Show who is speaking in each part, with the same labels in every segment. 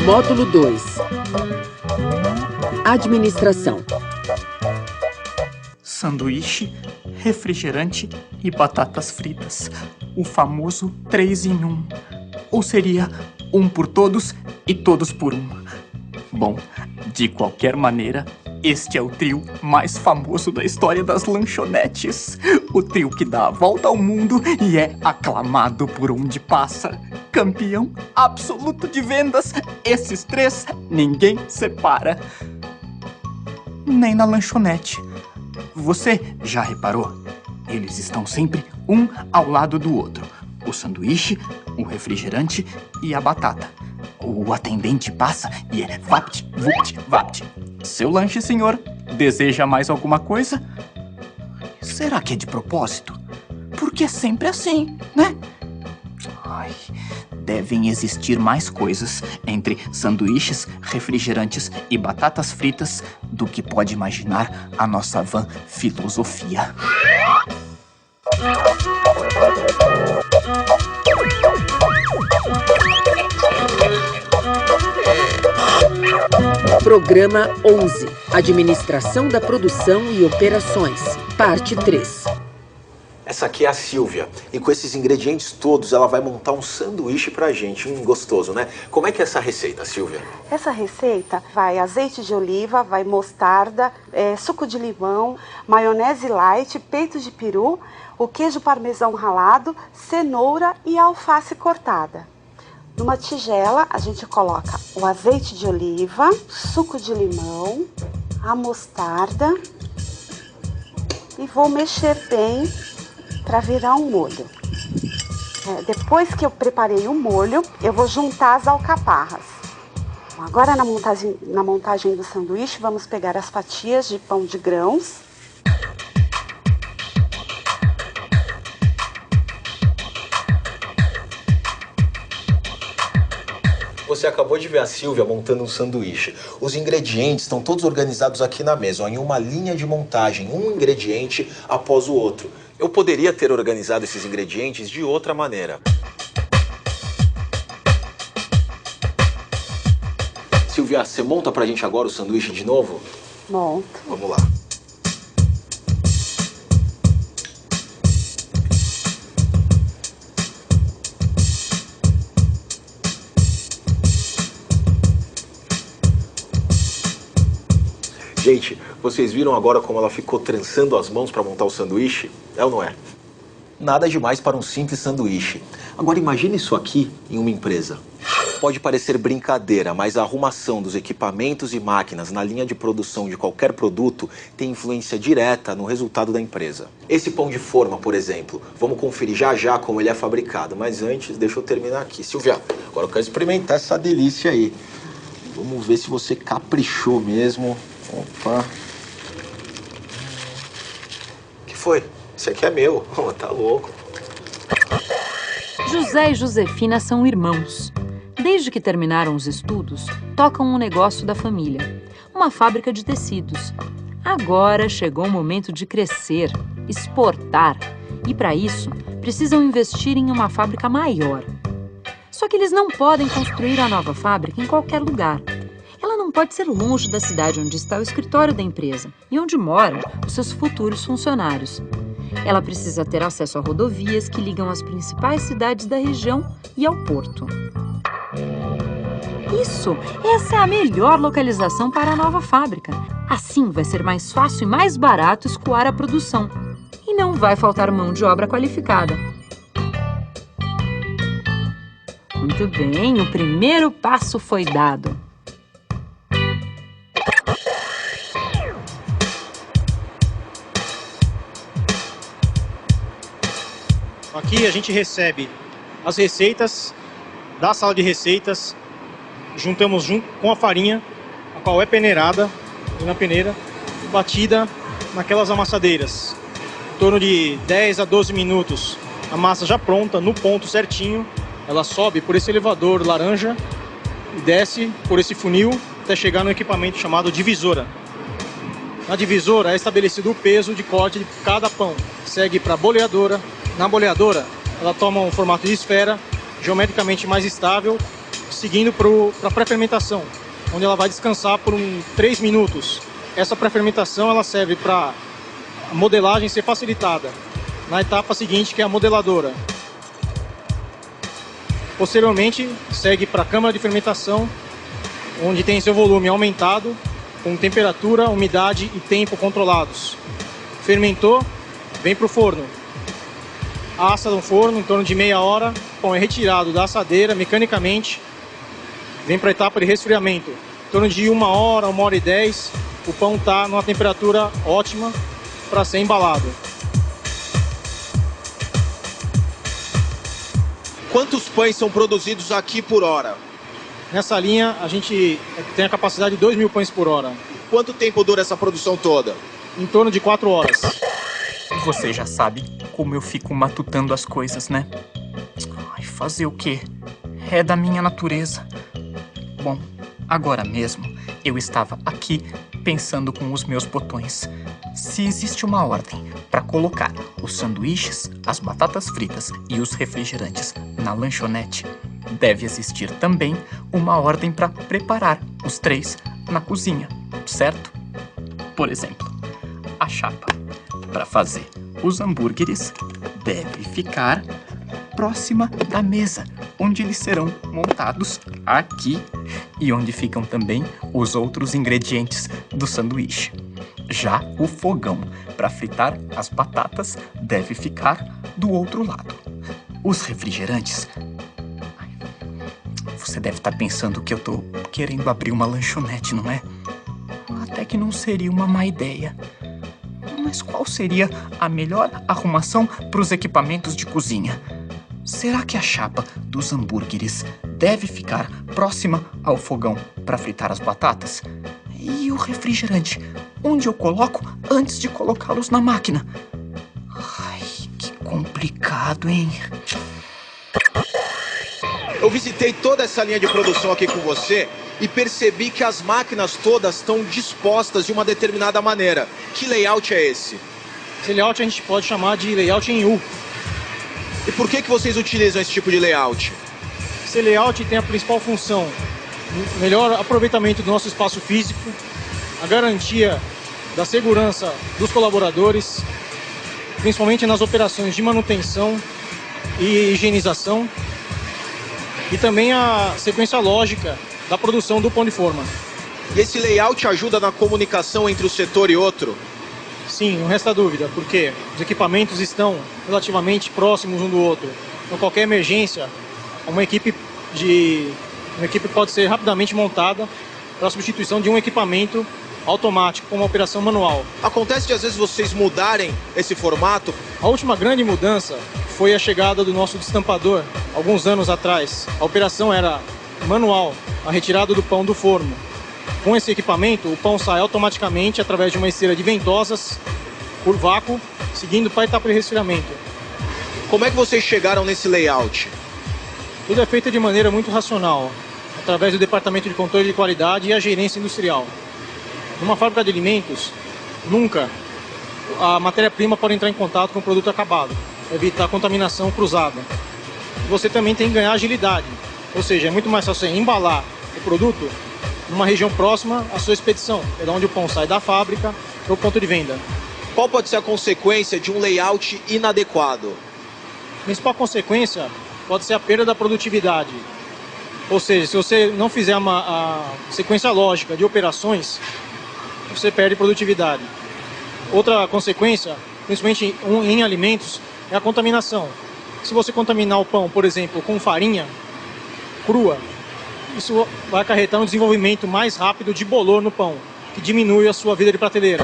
Speaker 1: Módulo 2. Administração.
Speaker 2: Sanduíche, refrigerante e batatas fritas. O famoso 3 em 1. Ou seria um por todos e todos por um. Bom, de qualquer maneira, este é o trio mais famoso da história das lanchonetes. O trio que dá a volta ao mundo e é aclamado por onde passa. Campeão absoluto de vendas. Esses três, ninguém separa. Nem na lanchonete. Você já reparou? Eles estão sempre um ao lado do outro. O sanduíche, o refrigerante e a batata. O atendente passa e é vapt, vupt, vapt. Seu lanche, senhor. Deseja mais alguma coisa? Será que é de propósito? Porque é sempre assim, né? Ai, devem existir mais coisas entre sanduíches, refrigerantes e batatas fritas do que pode imaginar a nossa van filosofia.
Speaker 1: Programa 11. Administração da produção e operações. Parte 3.
Speaker 3: Essa aqui é a Silvia. E com esses ingredientes todos, ela vai montar um sanduíche pra gente. Gostoso, né? Como é que é essa receita, Silvia?
Speaker 4: Essa receita vai azeite de oliva, vai mostarda, suco de limão, maionese light, peito de peru, o queijo parmesão ralado, cenoura e alface cortada. Numa tigela, a gente coloca o azeite de oliva, suco de limão, a mostarda e vou mexer bem para virar um molho. Depois que eu preparei o molho, eu vou juntar as alcaparras. Agora na montagem do sanduíche, vamos pegar as fatias de pão de grãos.
Speaker 3: Você acabou de ver a Silvia montando um sanduíche. Os ingredientes estão todos organizados aqui na mesa, ó, em uma linha de montagem, um ingrediente após o outro. Eu poderia ter organizado esses ingredientes de outra maneira. Silvia, você monta pra gente agora o sanduíche de novo?
Speaker 4: Monto.
Speaker 3: Vamos lá. Gente, vocês viram agora como ela ficou trançando as mãos para montar o sanduíche? É ou não é? Nada demais para um simples sanduíche. Agora imagine isso aqui em uma empresa. Pode parecer brincadeira, mas a arrumação dos equipamentos e máquinas na linha de produção de qualquer produto tem influência direta no resultado da empresa. Esse pão de forma, por exemplo, vamos conferir já já como ele é fabricado. Mas antes, deixa eu terminar aqui. Silvia, agora eu quero experimentar essa delícia aí. Vamos ver se você caprichou mesmo. Opa. O que foi? Esse aqui é meu. Oh, tá louco.
Speaker 5: José e Josefina são irmãos. Desde que terminaram os estudos, tocam um negócio da família, uma fábrica de tecidos. Agora chegou o momento de crescer, exportar, e para isso precisam investir em uma fábrica maior. Só que eles não podem construir a nova fábrica em qualquer lugar. Ela não pode ser longe da cidade onde está o escritório da empresa e onde moram os seus futuros funcionários. Ela precisa ter acesso a rodovias que ligam as principais cidades da região e ao porto. Essa é a melhor localização para a nova fábrica. Assim vai ser mais fácil e mais barato escoar a produção. E não vai faltar mão de obra qualificada. Muito bem, o primeiro passo foi dado.
Speaker 6: Aqui a gente recebe as receitas da sala de receitas, juntamos com a farinha, a qual é peneirada na peneira e batida naquelas amassadeiras. Em torno de 10 a 12 minutos, a massa já pronta, no ponto certinho, ela sobe por esse elevador laranja e desce por esse funil até chegar no equipamento chamado divisora. Na divisora é estabelecido o peso de corte de cada pão. Segue para a boleadora. Na boleadora, ela toma um formato de esfera, geometricamente mais estável, seguindo para a pré-fermentação, onde ela vai descansar por 3 minutos. Essa pré-fermentação ela serve para a modelagem ser facilitada na etapa seguinte, que é a modeladora. Posteriormente, segue para a câmara de fermentação, onde tem seu volume aumentado, com temperatura, umidade e tempo controlados. Fermentou, vem para o forno. Assa no forno em torno de meia hora, o pão é retirado da assadeira mecanicamente, vem para a etapa de resfriamento. Em torno de 1 hora, 1h10, o pão está numa temperatura ótima para ser embalado.
Speaker 7: Quantos pães são produzidos aqui por hora?
Speaker 6: Nessa linha, a gente tem a capacidade de 2.000 pães por hora.
Speaker 7: Quanto tempo dura essa produção toda?
Speaker 6: Em torno de 4 horas.
Speaker 2: Você já sabe como eu fico matutando as coisas, né? Ai, fazer o quê? É da minha natureza. Bom, agora mesmo eu estava aqui pensando com os meus botões. Se existe uma ordem para colocar os sanduíches, as batatas fritas e os refrigerantes na lanchonete, deve existir também uma ordem para preparar os 3 na cozinha, certo? Por exemplo, a chapa para fazer os hambúrgueres deve ficar próxima da mesa, onde eles serão montados aqui e onde ficam também os outros ingredientes do sanduíche. Já o fogão para fritar as batatas deve ficar do outro lado. Os refrigerantes... Você deve estar pensando que eu tô querendo abrir uma lanchonete, não é? Até que não seria uma má ideia. Mas qual seria a melhor arrumação para os equipamentos de cozinha? Será que a chapa dos hambúrgueres deve ficar próxima ao fogão para fritar as batatas? E o refrigerante, onde eu coloco antes de colocá-los na máquina? Ai, que complicado, hein?
Speaker 7: Eu visitei toda essa linha de produção aqui com você e percebi que as máquinas todas estão dispostas de uma determinada maneira. Que layout é esse?
Speaker 6: Esse layout a gente pode chamar de layout em U.
Speaker 7: E por que vocês utilizam esse tipo de layout?
Speaker 6: Esse layout tem a principal função: melhor aproveitamento do nosso espaço físico, a garantia da segurança dos colaboradores, principalmente nas operações de manutenção e higienização, e também a sequência lógica da produção do pão de forma.
Speaker 7: E esse layout ajuda na comunicação entre um setor e outro?
Speaker 6: Sim, não resta dúvida, porque os equipamentos estão relativamente próximos um do outro. Então, qualquer emergência, uma equipe pode ser rapidamente montada para a substituição de um equipamento automático com uma operação manual.
Speaker 7: Acontece de às vezes vocês mudarem esse formato?
Speaker 6: A última grande mudança foi a chegada do nosso destampador, alguns anos atrás. A operação era manual, a retirada do pão do forno. Com esse equipamento, o pão sai automaticamente através de uma esteira de ventosas por vácuo, seguindo para a etapa de resfriamento.
Speaker 7: Como é que vocês chegaram nesse layout?
Speaker 6: Tudo é feito de maneira muito racional, através do Departamento de Controle de Qualidade e a gerência industrial. Numa fábrica de alimentos, nunca a matéria-prima pode entrar em contato com o produto acabado, evitar contaminação cruzada. Você também tem que ganhar agilidade, ou seja, é muito mais fácil você embalar o produto numa região próxima à sua expedição, é de onde o pão sai da fábrica para o ponto de venda.
Speaker 7: Qual pode ser a consequência de um layout inadequado?
Speaker 6: A principal consequência pode ser a perda da produtividade. Ou seja, se você não fizer a sequência lógica de operações, você perde produtividade. Outra consequência, principalmente em alimentos, é a contaminação. Se você contaminar o pão, por exemplo, com farinha crua, isso vai acarretar um desenvolvimento mais rápido de bolor no pão, que diminui a sua vida de prateleira.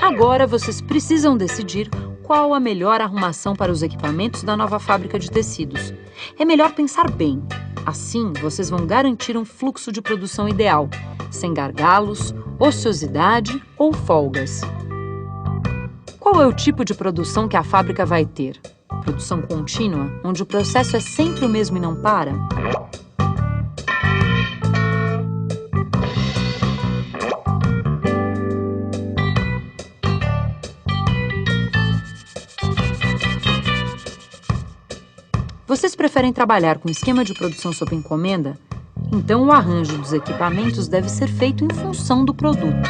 Speaker 5: Agora vocês precisam decidir qual a melhor arrumação para os equipamentos da nova fábrica de tecidos. É melhor pensar bem. Assim, vocês vão garantir um fluxo de produção ideal, sem gargalos, ociosidade ou folgas. Qual é o tipo de produção que a fábrica vai ter? Produção contínua, onde o processo é sempre o mesmo e não para? Vocês preferem trabalhar com esquema de produção sob encomenda? Então o arranjo dos equipamentos deve ser feito em função do produto.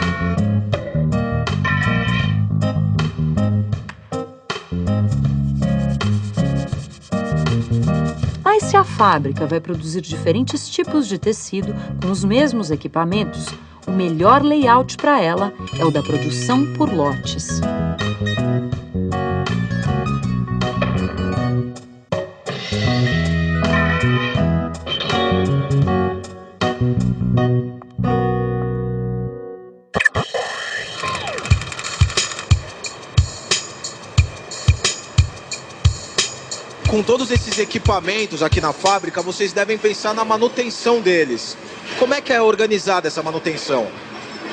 Speaker 5: Mas se a fábrica vai produzir diferentes tipos de tecido com os mesmos equipamentos, o melhor layout para ela é o da produção por lotes.
Speaker 7: Com todos esses equipamentos aqui na fábrica, vocês devem pensar na manutenção deles. Como é que é organizada essa manutenção?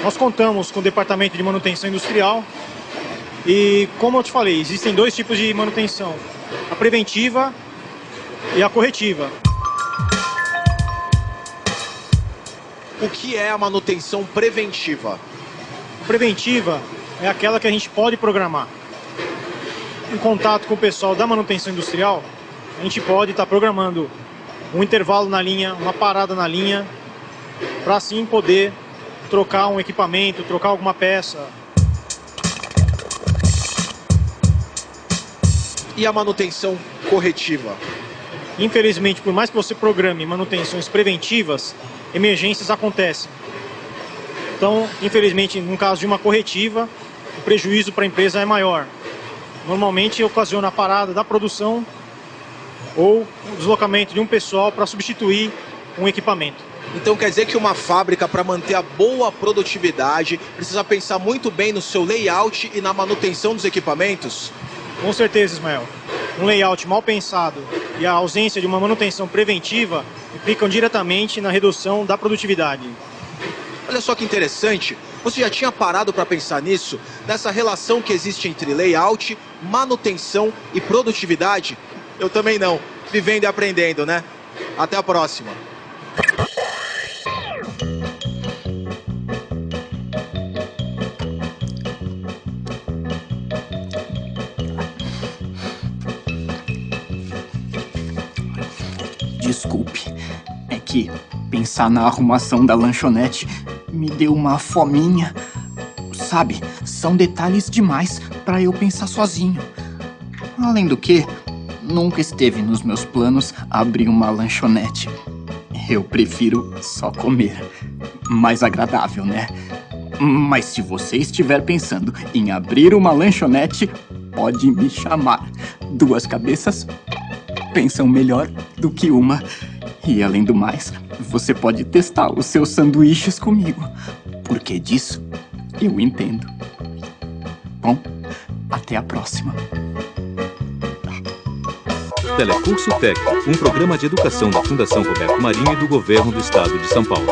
Speaker 6: Nós contamos com o departamento de manutenção industrial e, como eu te falei, existem dois tipos de manutenção: a preventiva e a corretiva.
Speaker 7: O que é a manutenção preventiva?
Speaker 6: A preventiva é aquela que a gente pode programar. Em contato com o pessoal da manutenção industrial, a gente pode estar programando um intervalo na linha, uma parada na linha, para assim poder trocar um equipamento, trocar alguma peça.
Speaker 7: E a manutenção corretiva?
Speaker 6: Infelizmente, por mais que você programe manutenções preventivas, emergências acontecem. Então, infelizmente, no caso de uma corretiva, o prejuízo para a empresa é maior. Normalmente ocasiona a parada da produção ou o deslocamento de um pessoal para substituir um equipamento.
Speaker 7: Então quer dizer que uma fábrica, para manter a boa produtividade, precisa pensar muito bem no seu layout e na manutenção dos equipamentos?
Speaker 6: Com certeza, Ismael. Um layout mal pensado e a ausência de uma manutenção preventiva implicam diretamente na redução da produtividade.
Speaker 7: Olha só que interessante, você já tinha parado para pensar nisso? Nessa relação que existe entre layout, manutenção e produtividade? Eu também não. Vivendo e aprendendo, né? Até a próxima.
Speaker 2: Desculpe, é que pensar na arrumação da lanchonete me deu uma fominha. Sabe, são detalhes demais para eu pensar sozinho. Além do que, nunca esteve nos meus planos abrir uma lanchonete. Eu prefiro só comer. Mais agradável, né? Mas se você estiver pensando em abrir uma lanchonete, pode me chamar. Duas cabeças pensam melhor do que uma. E além do mais, você pode testar os seus sanduíches comigo, porque disso eu entendo. Bom, até a próxima.
Speaker 8: Telecurso Tec, um programa de educação da Fundação Roberto Marinho e do Governo do Estado de São Paulo.